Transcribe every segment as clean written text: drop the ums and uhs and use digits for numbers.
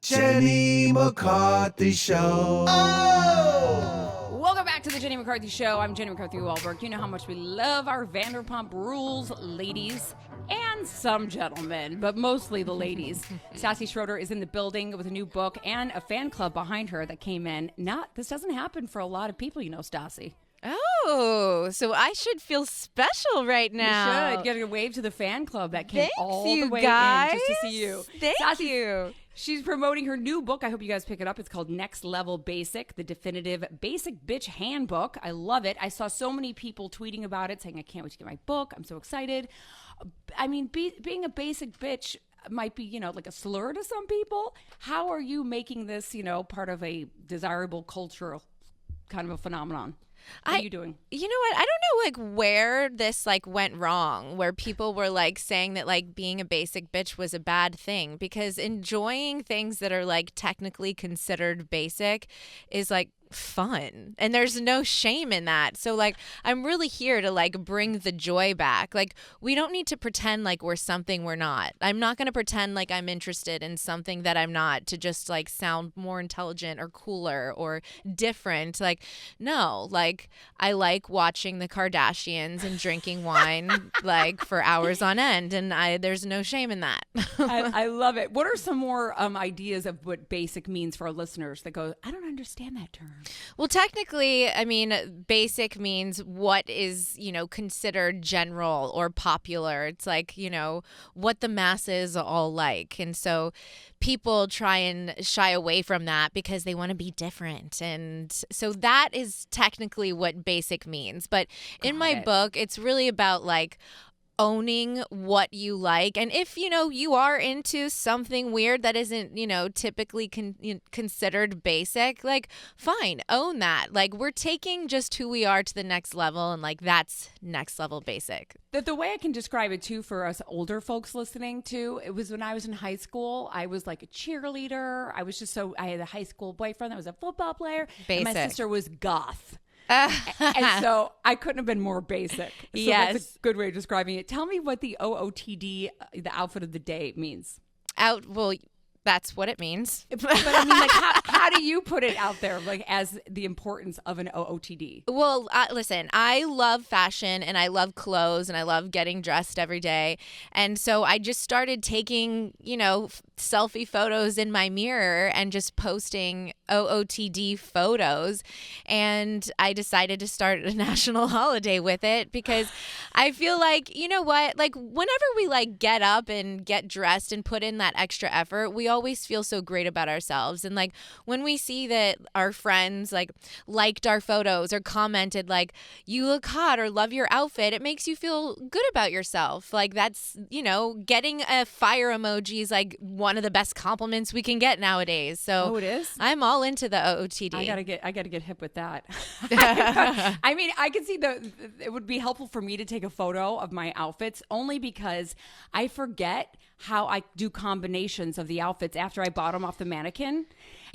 Jenny McCarthy Show. Oh! Welcome back to the Jenny McCarthy Show. I'm Jenny McCarthy Wahlberg. You know how much we love our Vanderpump Rules ladies and some gentlemen, but mostly the ladies. Stassi Schroeder is in the building with a new book and a fan club behind her that came in. This doesn't happen for a lot of people, you know, Stassi. Oh, so I should feel special right now. You should. Get a wave to the fan club that came all the way guys. in just to see you. Thank you. She's promoting her new book. I hope you guys pick it up. It's called Next Level Basic, the definitive basic bitch handbook. I love it. I saw so many people tweeting about it saying, I can't wait to get my book. I'm so excited. I mean, being a basic bitch might be, you know, like a slur to some people. How are you making this, you know, part of a desirable cultural kind of a phenomenon? What are you doing? You know what? I don't know, like, where this, like, went wrong, where people were, like, saying that, like, being a basic bitch was a bad thing, because enjoying things that are, like, technically considered basic is, like, fun, and there's no shame in that. So, like, I'm really here to, like, bring the joy back. Like, we don't need to pretend like we're something we're not. I'm not going to pretend like I'm interested in something that I'm not to just, like, sound more intelligent or cooler or different. Like, no, like, I like watching the Kardashians and drinking wine like for hours on end, and there's no shame in that. I love it. What are some more ideas of what basic means for our listeners that go, I don't understand that term? Well, technically, I mean, basic means what is, you know, considered general or popular. It's like, you know, what the masses all like. And so people try and shy away from that because they want to be different. And so that is technically what basic means. But in my book, it's really about, like, owning what you like. And if, you know, you are into something weird that isn't, you know, typically considered basic, like, fine, own that. Like, we're taking just who we are to the next level, and, like, that's next level basic. The way I can describe it, too, for us older folks listening, too, it was when I was in high school. I was like a cheerleader. I had a high school boyfriend that was a football player. Basic. And my sister was goth. And so I couldn't have been more basic. So yes. That's a good way of describing it. Tell me what the OOTD, the outfit of the day, means. Well, that's what it means. But I mean, like, how do you put it out there, like, as the importance of an OOTD? Well, listen, I love fashion and I love clothes and I love getting dressed every day. And so I just started taking, you know, selfie photos in my mirror and just posting OOTD photos. And I decided to start a national holiday with it because I feel like, you know what, like, whenever we, like, get up and get dressed and put in that extra effort, we always feel so great about ourselves. And, like, when we see that our friends, like, liked our photos or commented, like, you look hot or love your outfit, it makes you feel good about yourself. Like, that's, you know, getting a fire emoji is, like, one of the best compliments we can get nowadays. So it is? I'm all into the OOTD. I gotta get hip with that. I mean, I can see it would be helpful for me to take a photo of my outfits only because I forget how I do combinations of the outfits after I bought them off the mannequin.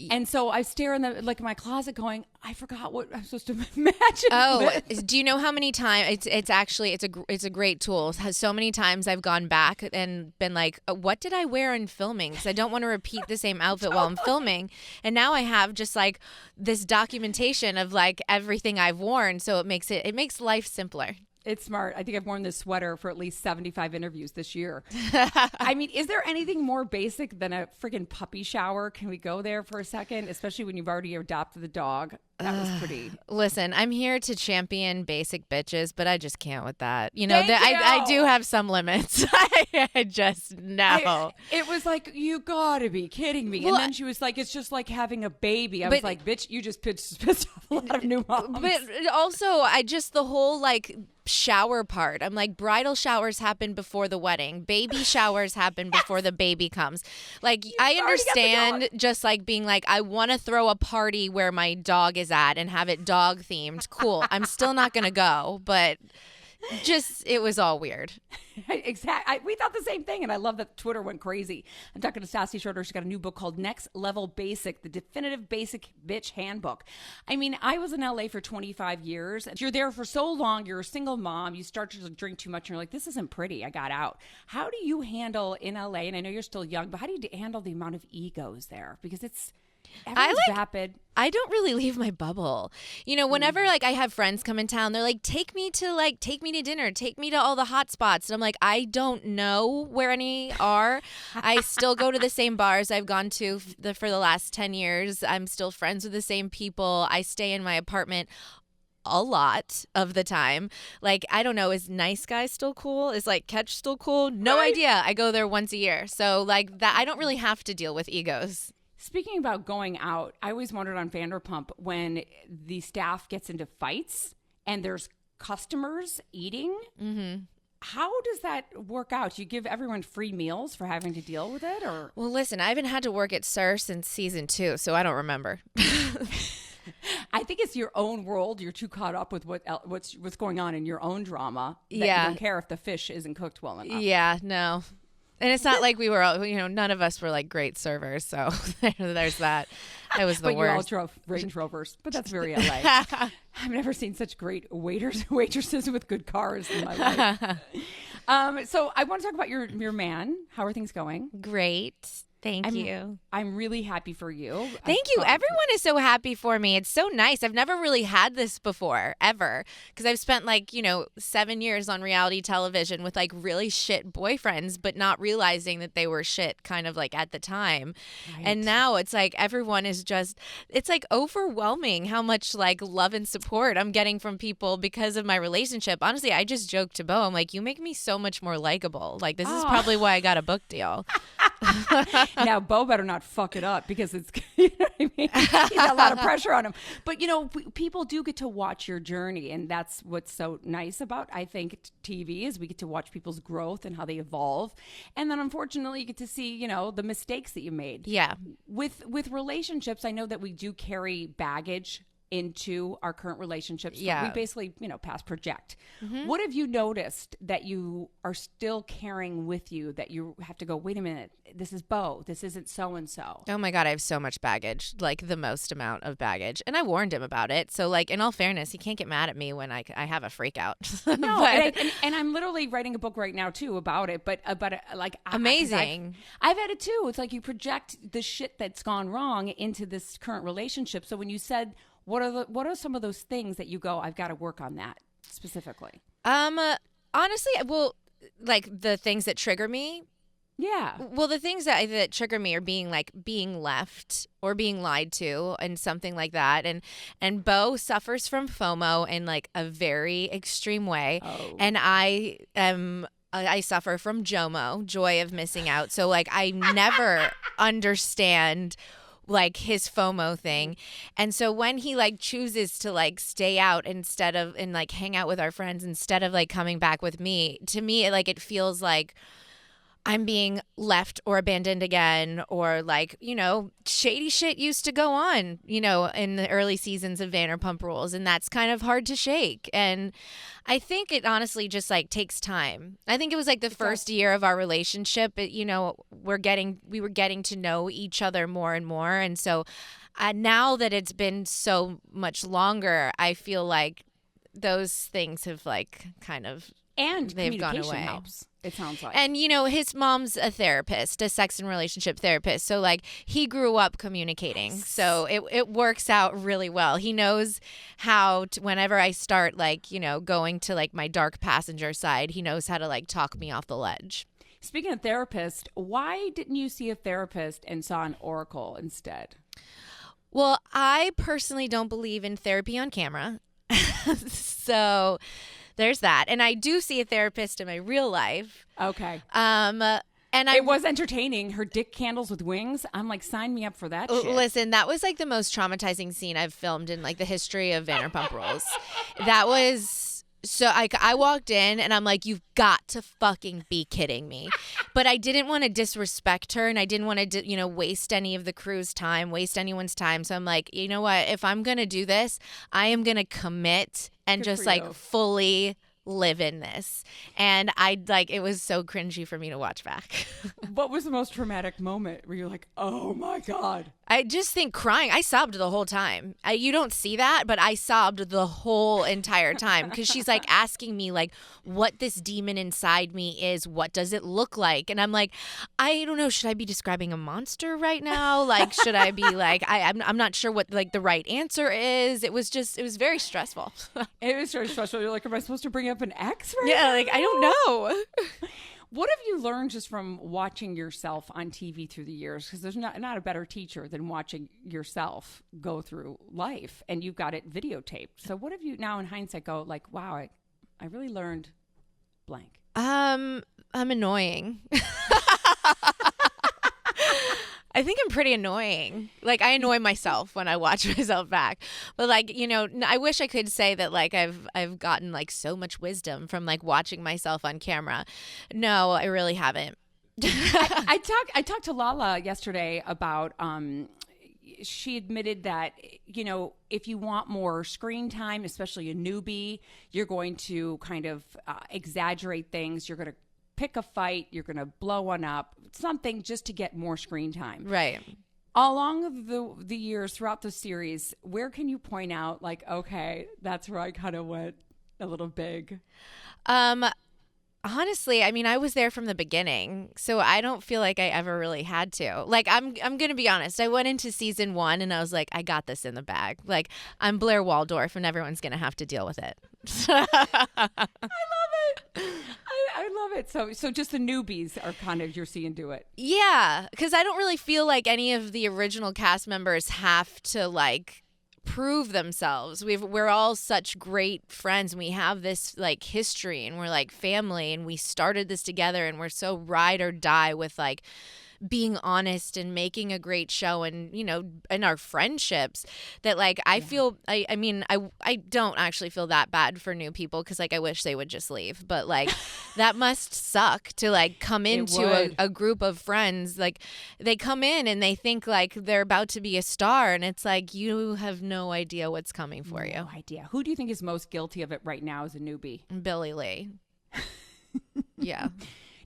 And so I stare in my closet going, I forgot what I'm supposed to imagine. Oh, do you know how many times it's a great tool. So many times I've gone back and been like, what did I wear in filming? Because I don't want to repeat the same outfit while I'm filming. And now I have just, like, this documentation of, like, everything I've worn. So it makes life simpler. It's smart. I think I've worn this sweater for at least 75 interviews this year. I mean, is there anything more basic than a freaking puppy shower? Can we go there for a second? Especially when you've already adopted the dog. That was pretty. Listen, I'm here to champion basic bitches, but I just can't with that. You know, Thank you. I do have some limits. I just know. It was like, you gotta be kidding me. Well, and then she was like, it's just like having a baby. I was like, bitch, you just pissed off a lot of new moms. But also, the whole, like, shower part. I'm like, bridal showers happen before the wedding. Baby showers happen before the baby comes. Like, I understand just, like, being like, I want to throw a party where my dog is at and have it dog themed. Cool. I'm still not going to go, but it was all weird. Exactly. We thought the same thing, and I love that Twitter went crazy. I'm talking to Stassi Schroeder. She's got a new book called Next Level Basic, the definitive basic bitch handbook. I mean, I was in LA for 25 years. You're there for so long. You're a single mom. You start to drink too much, and you're like, this isn't pretty. I got out. How do you handle in LA, and I know you're still young, but how do you handle the amount of egos there? Because everyone's vapid. I don't really leave my bubble. Whenever I have friends come in town, they're like, take me to dinner, take me to all the hot spots. And I'm like, I don't know where any are. I still go to the same bars I've gone to for the last 10 years. I'm still friends with the same people. I stay in my apartment a lot of the time. I don't know, is Nice Guy still cool? Is Catch still cool? No idea. I go there once a year. So that I don't really have to deal with egos. Speaking about going out, I always wondered on Vanderpump when the staff gets into fights and there's customers eating. Mm-hmm. How does that work out? Do you give everyone free meals for having to deal with it, or? Well, listen, I haven't had to work at SIR since season 2, so I don't remember. I think it's your own world. You're too caught up with what's going on in your own drama that you don't care if the fish isn't cooked well enough. Yeah, no. And it's not like we were all, none of us were great servers. So there's that. It was the worst. But you all drove Range Rovers. But that's very LA. I've never seen such great waitresses with good cars in my life. So I want to talk about your man. How are things going? Great. Thank you. I'm really happy for you. Thank you. Everyone is so happy for me. It's so nice. I've never really had this before, ever. Because I've spent 7 years on reality television with really shit boyfriends, but not realizing that they were shit kind of at the time. Right. And now it's everyone is just, it's overwhelming how much love and support I'm getting from people because of my relationship. Honestly, I just joked to Bo, I'm like, you make me so much more likable. This is probably why I got a book deal. Now, Bo better not fuck it up because it's, you know what I mean? He's got a lot of pressure on him. But, people do get to watch your journey. And that's what's so nice about, I think, TV is we get to watch people's growth and how they evolve. And then, unfortunately, you get to see, the mistakes that you made. Yeah. With relationships, I know that we do carry baggage into our current relationships. Yeah. We basically, past project. Mm-hmm. What have you noticed that you are still carrying with you that you have to go, wait a minute, this is Bo, this isn't so-and-so? Oh my God, I have so much baggage, the most amount of baggage. And I warned him about it. So in all fairness, he can't get mad at me when I have a freak out. No, and I'm literally writing a book right now too about it, but amazing. I've had it too. It's you project the shit that's gone wrong into this current relationship. So when you said, what are some of those things that you go, I've got to work on that specifically? Honestly, well, the things that trigger me. Yeah. Well, the things that trigger me are being being left or being lied to and something like that. And Bo suffers from FOMO in a very extreme way. Oh. And I suffer from JOMO, joy of missing out. So I never understand his FOMO thing. And so when he chooses to stay out instead of and hang out with our friends instead of coming back with me, to me it feels like I'm being left or abandoned again, or shady shit used to go on, in the early seasons of Vanderpump Rules, and that's kind of hard to shake. And I think it honestly just takes time. I think it was the first year of our relationship. We were getting to know each other more and more, and so now that it's been so much longer, I feel those things have kind of they've gone away. Helps. It sounds like. And, his mom's a therapist, a sex and relationship therapist. So, he grew up communicating. Nice. So it works out really well. He knows how to, whenever I start, going to, my dark passenger side, he knows how to, talk me off the ledge. Speaking of therapist, why didn't you see a therapist and saw an oracle instead? Well, I personally don't believe in therapy on camera. So there's that. And I do see a therapist in my real life. Okay. And it was entertaining. Her dick candles with wings. I'm sign me up for that shit. Listen, that was the most traumatizing scene I've filmed in the history of Vanderpump Rules. That was so I walked in and I'm like, you've got to fucking be kidding me. But I didn't want to disrespect her, and I didn't want to, waste any of the crew's time, waste anyone's time. So I'm like, you know what? If I'm going to do this, I am going to commit and just fully live in this. And it was so cringy for me to watch back. What was the most traumatic moment where you're like, oh my God? I just think crying. I sobbed the whole time. You don't see that, but I sobbed the whole entire time because she's like asking me like what this demon inside me is. What does it look like? And I'm like, I don't know. Should I be describing a monster right now? Like, should I be like, I'm not sure what like the right answer is. It was very stressful. It was very stressful. You're like, am I supposed to bring up an ex right Yeah, now? like I don't know. What have you learned just from watching yourself on TV through the years? Because there's not a better teacher than watching yourself go through life, and you've got it videotaped. So what have you now in hindsight go like, wow, I really learned blank? I'm annoying. I think I'm pretty annoying. Like I annoy myself when I watch myself back. But like, I wish I could say that like I've gotten like so much wisdom from like watching myself on camera. No, I really haven't. I talked to Lala yesterday about she admitted that, if you want more screen time, especially a newbie, you're going to kind of exaggerate things. You're going to pick a fight. You're going to blow one up, something just to get more screen time. Right. Along the years throughout the series, where can you point out like, okay, that's where I kind of went a little big? Honestly, I mean, I was there from the beginning, so I don't feel like I ever really had to. Like, I'm going to be honest. I went into season 1 and I was like, I got this in the bag. Like, I'm Blair Waldorf and everyone's going to have to deal with it. I love it. I love it. So just the newbies are kind of you're seeing do it. Yeah, because I don't really feel like any of the original cast members have to like prove themselves. We're all such great friends and we have this like history and we're like family and we started this together and we're so ride or die with like being honest and making a great show and in our friendships that like I feel I mean I don't actually feel that bad for new people because like I wish they would just leave, but like that must suck to like come into a group of friends. Like they come in and they think like they're about to be a star and it's like you have no idea what's coming for you. No idea. Who do you think is most guilty of it right now as a newbie? Billy Lee. Yeah.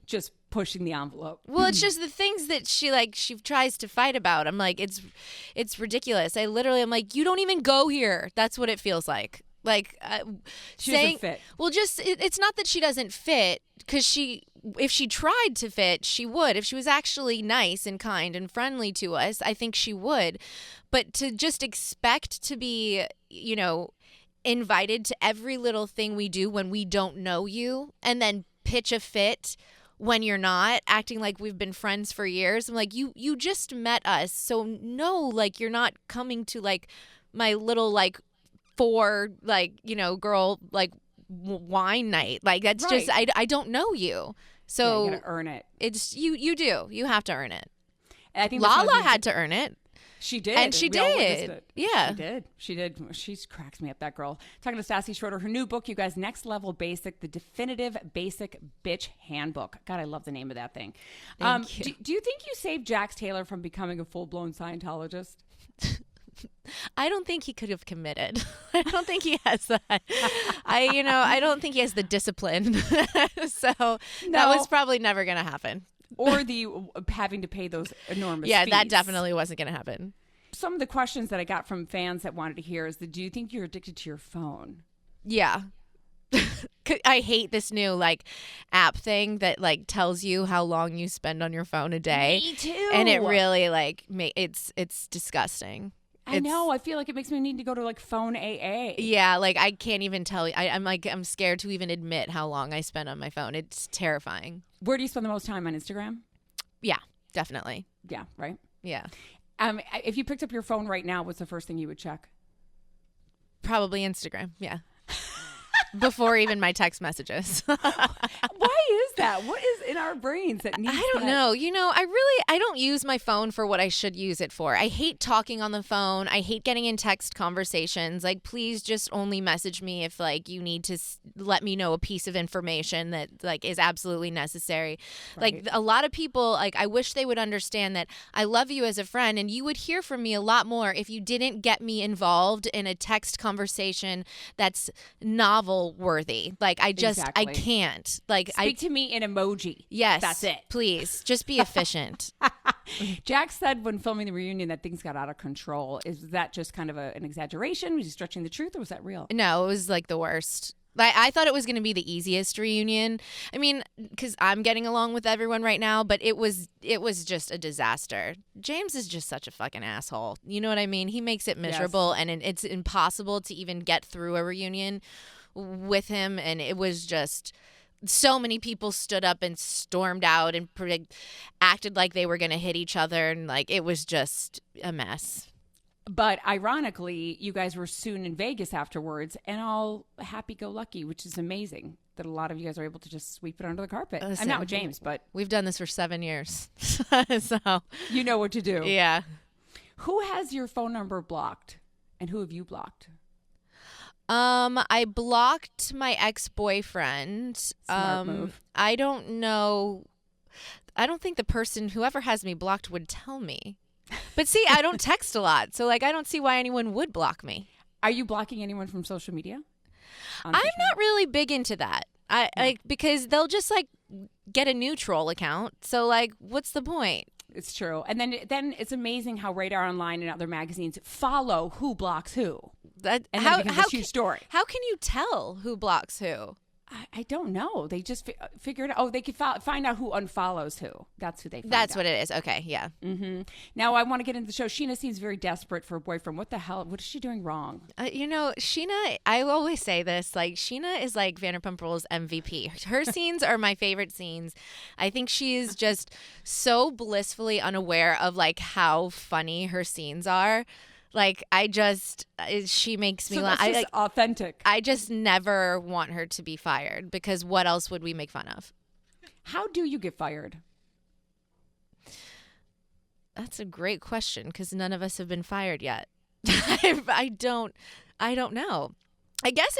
Just pushing the envelope. Well, it's just the things that she tries to fight about. I'm like, it's ridiculous. I'm like, you don't even go here. That's what it feels like. Like she doesn't fit. Well, just it's not that she doesn't fit because if she tried to fit, she would. If she was actually nice and kind and friendly to us, I think she would. But to just expect to be, invited to every little thing we do when we don't know you and then pitch a fit when you're not, acting like we've been friends for years. I'm like, you just met us. So no, like you're not coming to like my little like 4 like, girl like wine night. Like that's right. just I don't know you. So you gotta earn it. It's you do. You have to earn it. I think Lala had to earn it. She did. And she did. Yeah. She did. She cracks me up, that girl. Talking to Stassi Schroeder, her new book, you guys, Next Level Basic, the definitive basic bitch handbook. God, I love the name of that thing. Thank you. Do you think you saved Jax Taylor from becoming a full-blown Scientologist? I don't think he could have committed. I don't think he has that. I don't think he has the discipline. So that was probably never going to happen. Or the having to pay those enormous fees. That definitely wasn't going to happen. Some of the questions that I got from fans that wanted to hear is, do you think you're addicted to your phone? Yeah. I hate this new like app thing that like tells you how long you spend on your phone a day. Me too. And it really like it's disgusting. I know. I feel like it makes me need to go to like phone AA. Yeah, like I can't even tell you. I'm scared to even admit how long I spend on my phone. It's terrifying. Where do you spend the most time on Instagram? Yeah, definitely. Yeah, right? Yeah. If you picked up your phone right now, what's the first thing you would check? Probably Instagram. Yeah. Before even my text messages. Why is that? What is in our brains that needs I don't know. I don't use my phone for what I should use it for. I hate talking on the phone. I hate getting in text conversations. Like, please just only message me if like you need to let me know a piece of information that like is absolutely necessary. Right. Like a lot of people, like I wish they would understand that I love you as a friend and you would hear from me a lot more if you didn't get me involved in a text conversation that's novel troll worthy. Like I Exactly. can't. Like Speak to me in emoji. Yes. That's it. Please. Just be efficient. Jack said when filming the reunion that things got out of control. Is that just kind of an exaggeration? Was he stretching the truth, or was that real? No, it was like the worst. I thought it was going to be the easiest reunion. I mean, because I'm getting along with everyone right now, but it was just a disaster. James is just such a fucking asshole. You know what I mean? He makes it miserable, and it's impossible to even get through a reunion with him. And it was just so many people stood up and stormed out and acted like they were going to hit each other, and like it was just a mess. But ironically, you guys were soon in Vegas afterwards and all happy-go-lucky, which is amazing that a lot of you guys are able to just sweep it under the carpet. Listen, I'm not with James, but we've done this for 7 years. So you know what to do. Yeah. Who has your phone number blocked and who have you blocked? I blocked my ex-boyfriend. Smart move. I don't know. I don't think the person, whoever has me blocked, would tell me. But see, I don't text a lot, so like I don't see why anyone would block me. Are you blocking anyone from social media? I'm not really big into that. Like because they'll just like get a new troll account. So like, what's the point? It's true. And then it's amazing how Radar Online and other magazines follow who blocks who. That And then it becomes a huge story. How can you tell who blocks who? I don't know. They just figured out. Oh, they could find out who unfollows who. That's who they find That's out. what it is. Okay, yeah. Mm-hmm. Now, I want to get into the show. Sheena seems very desperate for a boyfriend. What the hell? What is she doing wrong? You know, Sheena, I always say this, like, Sheena is like Vanderpump Rules MVP. Her scenes are my favorite scenes. I think she is just so blissfully unaware of, like, how funny her scenes are. Like, she makes me laugh. That's just authentic. I just never want her to be fired because what else would we make fun of? How do you get fired? That's a great question because none of us have been fired yet. I don't know. I guess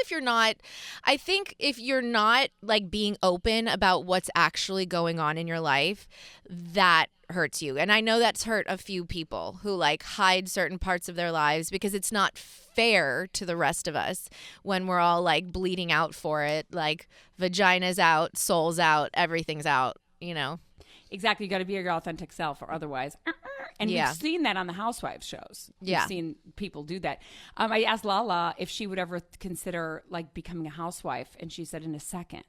I think if you're not like being open about what's actually going on in your life, that hurts you. And I know that's hurt a few people who like hide certain parts of their lives because it's not fair to the rest of us when we're all like bleeding out for it, like vagina's out, soul's out, everything's out, you know? Exactly. You got to be your authentic self or otherwise. And we've seen that on the Housewives shows. Yeah. We've seen people do that. I asked Lala if she would ever consider like becoming a housewife. And she said in a second.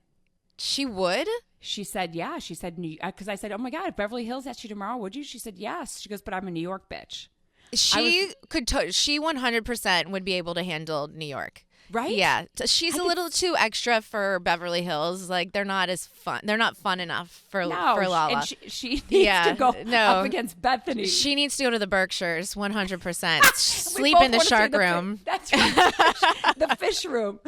She would? She said, yeah. She said, because I said, oh my God, if Beverly Hills asked you tomorrow, would you? She said, yes. She goes, but I'm a New York bitch. She 100% would be able to handle New York. Right? Yeah. She's a little too extra for Beverly Hills. Like, they're not as fun. They're not fun enough for Lala. And she needs to go up against Bethany. She needs to go to the Berkshires, 100%. Sleep both in the wanna shark say room. That's right. The fish room.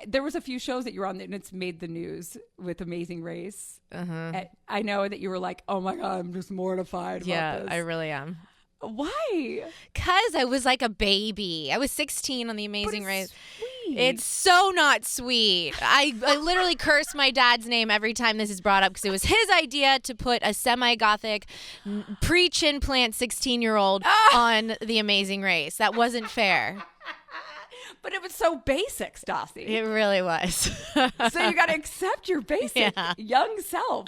There was a few shows that you were on and it's made the news with Amazing Race. Uh-huh. I know that you were like, oh my God, I'm just mortified about this. I really am. Why? Because I was like a baby. I was 16 on The Amazing Race. Sweet. It's so not sweet. I literally curse my dad's name every time this is brought up because it was his idea to put a semi-gothic pre-chin plant 16-year-old on The Amazing Race. That wasn't fair. But it was so basic, Stassi. It really was. So you got to accept your basic young self.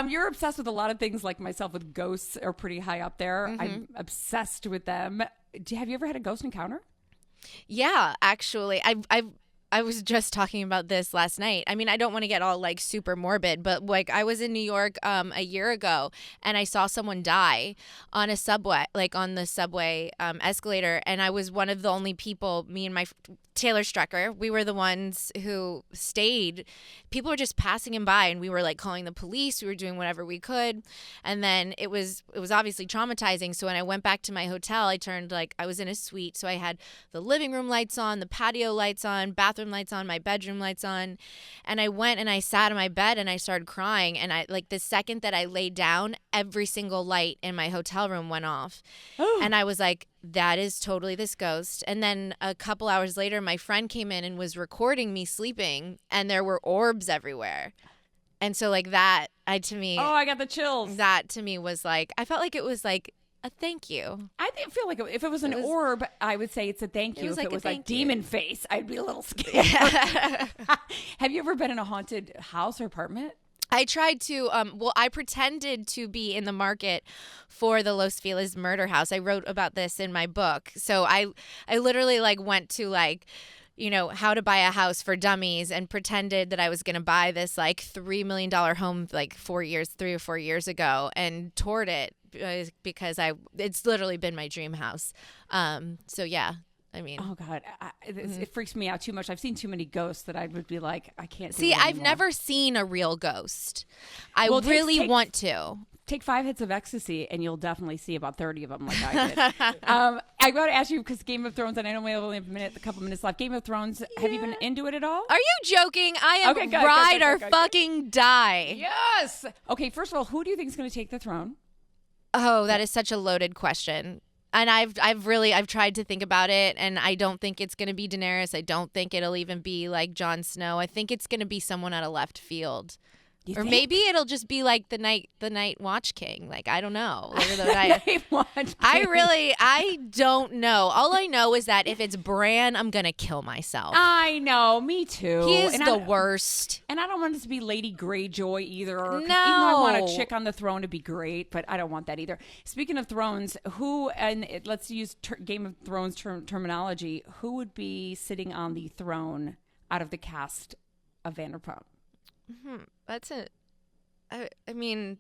You're obsessed with a lot of things like myself with ghosts are pretty high up there. Mm-hmm. I'm obsessed with them. Have you ever had a ghost encounter? Yeah, actually. I was just talking about this last night. I mean, I don't want to get all like super morbid, but like I was in New York a year ago and I saw someone die on a subway, like on the subway escalator. And I was one of the only people, me and my Taylor Strecker, we were the ones who stayed. People were just passing him by and we were like calling the police. We were doing whatever we could. And then it was obviously traumatizing. So when I went back to my hotel, I was in a suite. So I had the living room lights on, the patio lights on, bathroom lights on, my bedroom lights on. And I went and I sat on my bed and I started crying. And the second that I laid down, every single light in my hotel room went off. Oh. And I was like, that is totally this ghost. And then a couple hours later, my friend came in and was recording me sleeping and there were orbs everywhere. And so like that, to me. Oh, I got the chills. That to me was like, I felt like it was like a thank you. feel like if it was an orb, I would say it's a thank you. was If like it a was like thank you. demon face, I'd be a little scared. Have you ever been in a haunted house or apartment? I tried to, I pretended to be in the market for the Los Feliz murder house. I wrote about this in my book. So I literally like went to like, you know, how to buy a house for dummies and pretended that I was going to buy this like $3 million home like 3 or 4 years ago and toured it because it's literally been my dream house. So yeah. I mean, oh God, it freaks me out too much. I've seen too many ghosts that I would be like, I can't do see, it I've anymore. never seen a real ghost. I Well, really want to. Take 5 hits of ecstasy, and you'll definitely see about 30 of them, like I did. I got to ask you because Game of Thrones, and I know we only have a couple minutes left. Game of Thrones, have you been into it at all? Are you joking? I am Okay, good, ride good, or good. fucking die. Yes. Okay, first of all, who do you think is going to take the throne? Oh, that is such a loaded question. And I've tried to think about it, and I don't think it's going to be Daenerys. I don't think it'll even be like Jon Snow. I think it's going to be someone out of left field. Or maybe it'll just be like the night Watch King. Like, I don't know. I don't know. All I know is that if it's Bran, I'm going to kill myself. I know, me too. He is the worst. And I don't want it to be Lady Greyjoy either. No. Even though I want a chick on the throne to be great, but I don't want that either. Speaking of thrones, let's use Game of Thrones terminology, who would be sitting on the throne out of the cast of Vanderpump? That's it. I mean,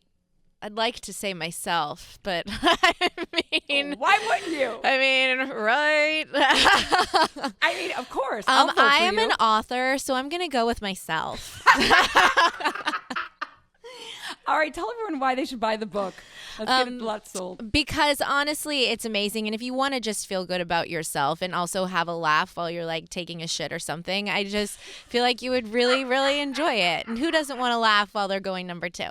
I'd like to say myself, but I mean, why wouldn't you? I mean, right? I mean, of course. I'll vote for I am you. an author, so I'm gonna go with myself. All right, tell everyone why they should buy the book. Let's get it lots sold. Because honestly, it's amazing. And if you want to just feel good about yourself and also have a laugh while you're like taking a shit or something, I just feel like you would really, really enjoy it. And who doesn't want to laugh while they're going number 2?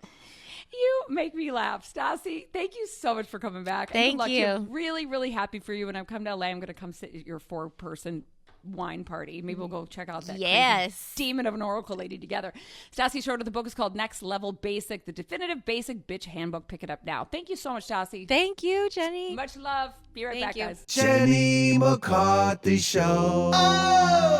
You make me laugh. Stassi, thank you so much for coming back. Thank you. I'm really, really happy for you. When I come to LA, I'm going to come sit at your 4-person wine party. Maybe we'll go check out that crazy demon of an oracle lady together. Stassi Schroeder, the book is called Next Level Basic, the definitive basic bitch handbook. Pick it up now. Thank you so much, Stassi. Thank you, Jenny. Much love. Be right back, guys. Jenny McCarthy Show. Oh!